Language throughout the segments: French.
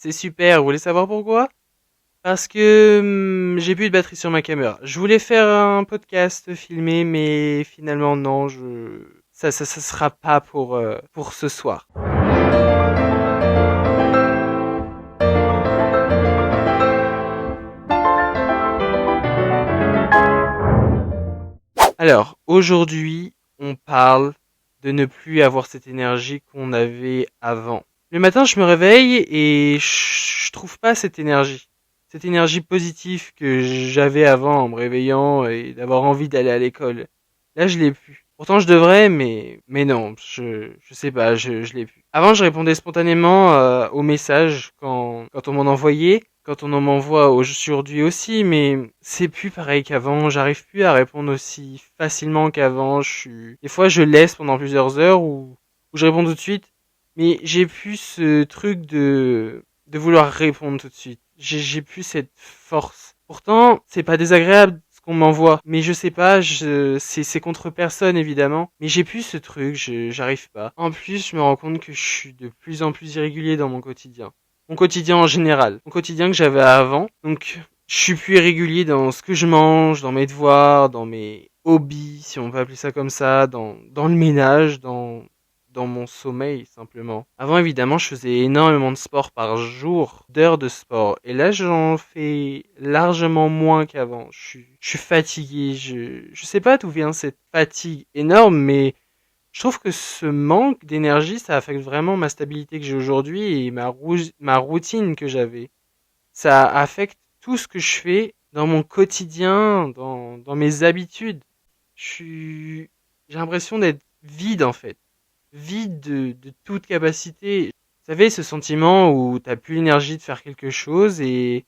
C'est super, vous voulez savoir pourquoi? Parce que j'ai plus de batterie sur ma caméra. Je voulais faire un podcast filmé, mais finalement non, ça sera pas pour ce soir. Alors, aujourd'hui, on parle de ne plus avoir cette énergie qu'on avait avant. Le matin, je me réveille et je trouve pas cette énergie. Cette énergie positive que j'avais avant en me réveillant et d'avoir envie d'aller à l'école. Là, je l'ai plus. Pourtant, je devrais, mais non, je sais pas, je l'ai plus. Avant, je répondais spontanément aux messages quand on m'en envoyait, quand on en m'envoie aujourd'hui aussi, mais c'est plus pareil qu'avant. J'arrive plus à répondre aussi facilement qu'avant. Des fois, je laisse pendant plusieurs heures ou je réponds tout de suite, mais j'ai plus ce truc de vouloir répondre tout de suite. J'ai plus cette force. Pourtant, c'est pas désagréable ce qu'on m'envoie, mais je sais pas, c'est contre personne évidemment, mais j'ai plus ce truc, j'arrive pas. En plus, je me rends compte que je suis de plus en plus irrégulier dans mon quotidien. Mon quotidien en général, mon quotidien que j'avais avant. Donc, je suis plus irrégulier dans ce que je mange, dans mes devoirs, dans mes hobbies, si on peut appeler ça comme ça, dans le ménage, dans mon sommeil simplement. Avant évidemment je faisais énormément de sport par jour, d'heures de sport. Et là j'en fais largement moins qu'avant. Je suis fatigué, je sais pas d'où vient cette fatigue énorme, mais je trouve que ce manque d'énergie ça affecte vraiment ma stabilité que j'ai aujourd'hui et ma routine que j'avais. Ça affecte tout ce que je fais dans mon quotidien, dans mes habitudes. J'ai l'impression d'être vide en fait, vide de toute capacité. Vous savez, ce sentiment où t'as plus l'énergie de faire quelque chose et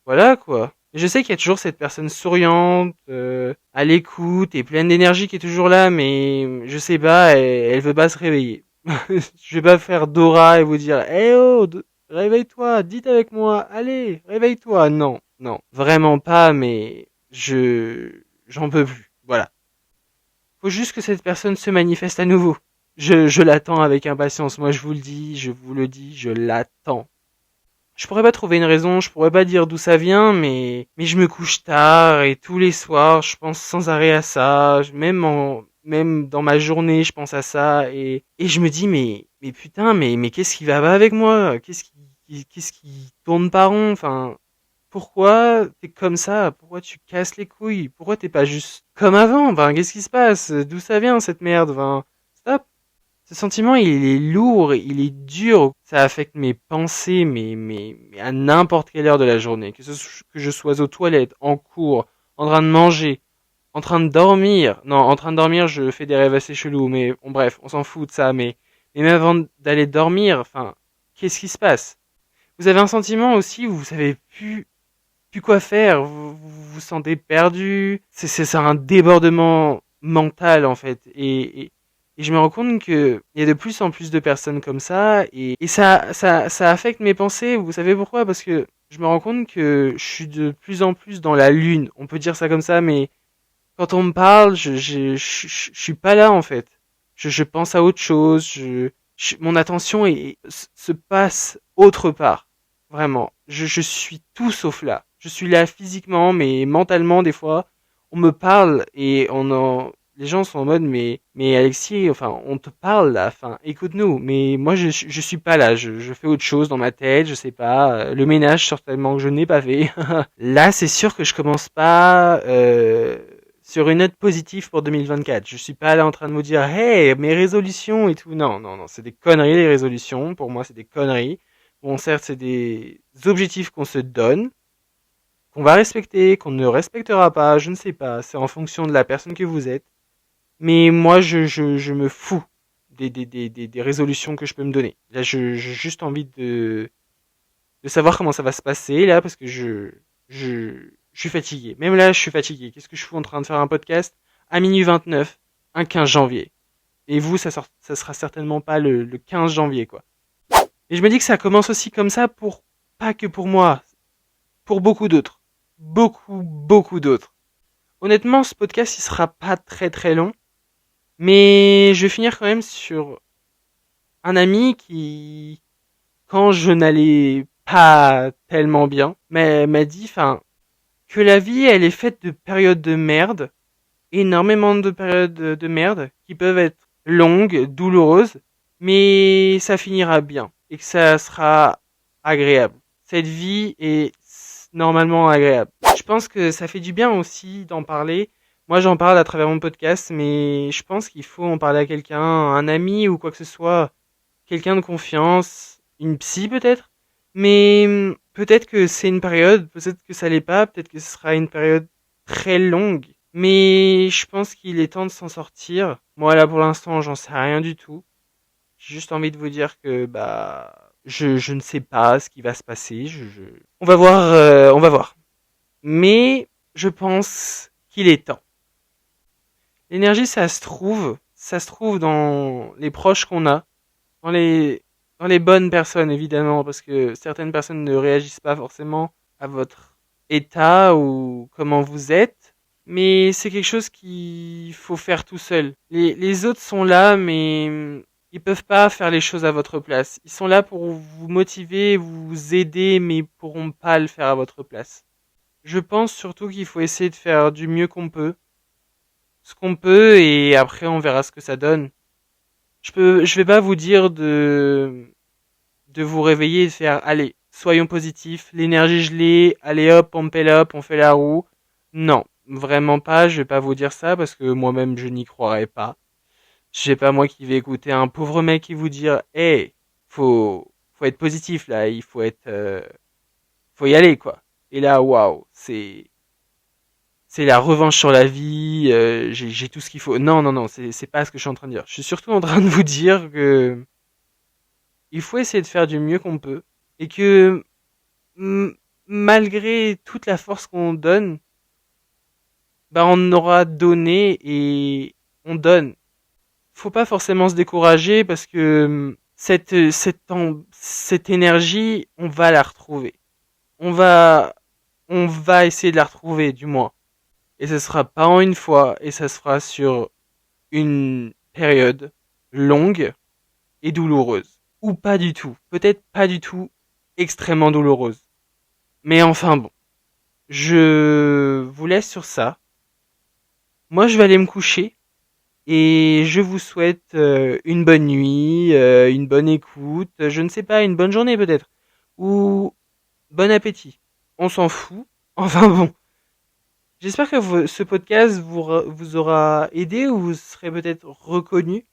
voilà quoi. Et je sais qu'il y a toujours cette personne souriante, à l'écoute et pleine d'énergie qui est toujours là, mais je sais pas, elle veut pas se réveiller. Je vais pas faire Dora et vous dire, eh oh, réveille-toi, dites avec moi, allez, réveille-toi. Non, non, vraiment pas, mais j'en peux plus. Voilà. Faut juste que cette personne se manifeste à nouveau. Je l'attends avec impatience. Moi, je vous le dis, je vous le dis, je l'attends. Je pourrais pas trouver une raison, je pourrais pas dire d'où ça vient, mais je me couche tard et tous les soirs, je pense sans arrêt à ça. Même dans ma journée, je pense à ça et je me dis, mais putain, mais qu'est-ce qui va pas avec moi? Qu'est-ce qui tourne pas rond? Enfin, pourquoi t'es comme ça? Pourquoi tu casses les couilles? Pourquoi t'es pas juste comme avant? Enfin, qu'est-ce qui se passe? D'où ça vient cette merde? Enfin, stop. Ce sentiment, il est lourd, il est dur. Ça affecte mes pensées, mais à n'importe quelle heure de la journée. Que je sois aux toilettes, en cours, en train de manger, en train de dormir. Non, en train de dormir, je fais des rêves assez chelous, mais bon, bref, on s'en fout de ça. Mais même avant d'aller dormir, enfin, qu'est-ce qui se passe? Vous avez un sentiment aussi où vous savez plus quoi faire, vous sentez perdu. C'est un débordement mental en fait. Et je me rends compte que il y a de plus en plus de personnes comme ça et ça affecte mes pensées. Vous savez pourquoi? Parce que je me rends compte que je suis de plus en plus dans la lune. On peut dire ça comme ça, mais quand on me parle, je suis pas là en fait. Je pense à autre chose. Mon attention se passe autre part. Vraiment. Je suis tout sauf là. Je suis là physiquement, mais mentalement, des fois, on me parle et les gens sont en mode, mais Alexis, enfin, on te parle là, enfin, écoute-nous. Mais moi, je suis pas là. Je fais autre chose dans ma tête, je sais pas. Le ménage, certainement que je n'ai pas fait. Là, c'est sûr que je commence pas, sur une note positive pour 2024. Je suis pas là en train de me dire, hey, mes résolutions et tout. Non, non, non, c'est des conneries les résolutions. Pour moi, c'est des conneries. Bon, certes, c'est des objectifs qu'on se donne, qu'on va respecter, qu'on ne respectera pas, je ne sais pas. C'est en fonction de la personne que vous êtes. Mais moi, je me fous des résolutions que je peux me donner. Là, j'ai juste envie de savoir comment ça va se passer, là, parce que je suis fatigué. Même là, je suis fatigué. Qu'est-ce que je fous en train de faire un podcast à minuit 29, un 15 janvier. Et vous, ça sera certainement pas le 15 janvier, quoi. Et je me dis que ça commence aussi comme ça pas que pour moi, pour beaucoup d'autres. Beaucoup, beaucoup d'autres. Honnêtement, ce podcast, il sera pas très très long. Mais je vais finir quand même sur un ami quand je n'allais pas tellement bien, mais elle m'a dit, que la vie, elle est faite de périodes de merde, énormément de périodes de merde, qui peuvent être longues, douloureuses, mais ça finira bien, et que ça sera agréable. Cette vie est normalement agréable. Je pense que ça fait du bien aussi d'en parler. Moi, j'en parle à travers mon podcast, mais je pense qu'il faut en parler à quelqu'un, un ami ou quoi que ce soit, quelqu'un de confiance, une psy peut-être. Mais peut-être que c'est une période, peut-être que ça l'est pas, peut-être que ce sera une période très longue. Mais je pense qu'il est temps de s'en sortir. Moi là pour l'instant j'en sais rien du tout. J'ai juste envie de vous dire que je ne sais pas ce qui va se passer. On va voir, on va voir. Mais je pense qu'il est temps. L'énergie ça se trouve dans les proches qu'on a, dans les dans les bonnes personnes évidemment, parce que certaines personnes ne réagissent pas forcément à votre état ou comment vous êtes, mais c'est quelque chose qu'il faut faire tout seul. Les autres sont là, mais ils peuvent pas faire les choses à votre place. Ils sont là pour vous motiver, vous aider, mais ils pourront pas le faire à votre place. Je pense surtout qu'il faut essayer de faire du mieux qu'on peut, ce qu'on peut, et après on verra ce que ça donne. Je vais pas vous dire de vous réveiller et de faire, allez, soyons positifs, l'énergie je l'ai, allez hop, on fait la roue. Non, vraiment pas, je vais pas vous dire ça parce que moi-même je n'y croirais pas. C'est pas moi qui vais écouter un pauvre mec qui vous dire, hey, faut être positif là, faut y aller quoi. Et là, waouh, c'est la revanche sur la vie, j'ai tout ce qu'il faut. Non, non, non, c'est pas ce que je suis en train de dire. Je suis surtout en train de vous dire que il faut essayer de faire du mieux qu'on peut et que malgré toute la force qu'on donne, on aura donné et on donne. Faut pas forcément se décourager parce que cette énergie, on va la retrouver. On va, on va essayer de la retrouver, du moins. Et ce sera pas en une fois, et ça se fera sur une période longue et douloureuse. Ou pas du tout. Peut-être pas du tout extrêmement douloureuse. Mais enfin bon. Je vous laisse sur ça. Moi, je vais aller me coucher. Et je vous souhaite une bonne nuit, une bonne écoute, je ne sais pas, une bonne journée peut-être. Ou bon appétit. On s'en fout. Enfin bon. J'espère que ce podcast vous aura aidé ou vous serez peut-être reconnu.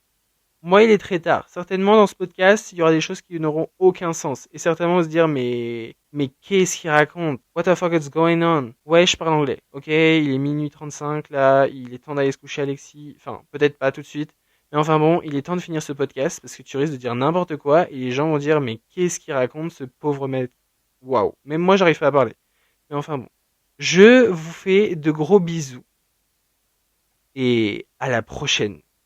Moi, il est très tard. Certainement, dans ce podcast, il y aura des choses qui n'auront aucun sens. Et certainement se dire, mais qu'est-ce qu'il raconte? What the fuck is going on? Ouais, je parle anglais. Ok, il est minuit 35, là, il est temps d'aller se coucher, Alexis. Enfin, peut-être pas tout de suite. Mais enfin bon, il est temps de finir ce podcast parce que tu risques de dire n'importe quoi et les gens vont dire, mais qu'est-ce qu'il raconte, ce pauvre mec? Waouh. Même moi, j'arrive pas à parler. Mais enfin bon. Je vous fais de gros bisous et à la prochaine.